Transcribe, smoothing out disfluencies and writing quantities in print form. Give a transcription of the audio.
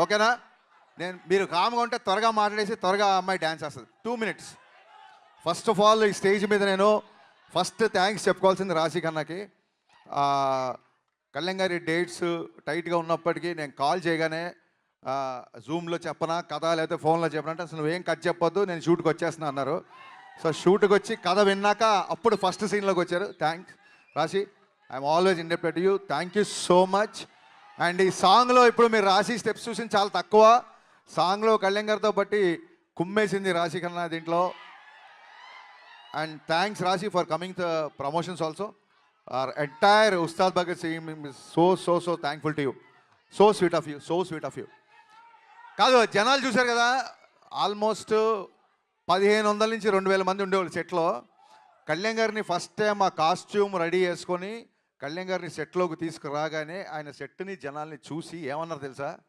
ఓకేనా? మీరు కామ్గా ఉంటే త్వరగా మాట్లాడేసి త్వరగా ఆ అమ్మాయి డ్యాన్స్ చేస్తుంది. 2 మినిట్స్. ఫస్ట్ ఆఫ్ ఆల్ ఈ స్టేజ్ మీద నేను ఫస్ట్ థ్యాంక్స్ చెప్పుకోవాల్సింది రాశి ఖన్నాకి. కళ్యాణ్ గారి డేట్స్ టైట్గా ఉన్నప్పటికీ నేను కాల్ చేయగానే జూమ్లో చెప్పనా కథ లేకపోతే ఫోన్లో చెప్పనంటే అసలు నువ్వేం కట్ చెప్పొద్దు, నేను షూట్కి వచ్చేస్తున్నా అన్నారు. సో షూట్కి వచ్చి కథ విన్నాక అప్పుడు ఫస్ట్ సీన్లోకి వచ్చారు. థ్యాంక్స్ రాశి, I'm always indebted to you. Thank you so much. And ఈ సాంగ్లో ఇప్పుడు మీరు రాశి స్టెప్స్ చూసింది చాలా తక్కువ. సాంగ్లో కళ్యాణ్ గారితో బట్టి కుమ్మేసింది రాశి కన్నా దీంట్లో. And thanks Raashi for coming the promotions also. Our entire Ustaad Bhagat Singh so thankful to you. So sweet of you, so sweet of you. కాదు, జనాలు చూశారు కదా, ఆల్మోస్ట్ 1500 నుంచి 2000 మంది ఉండేవాళ్ళు సెట్లో. కళ్యాణ్ గారిని ఫస్ట్ టైం ఆ కాస్ట్యూమ్ రెడీ చేసుకొని కళ్యాణ్ గారిని సెట్లోకి తీసుకురాగానే ఆయన సెట్ని జనాల్ని చూసి ఏమన్నారు తెలుసా?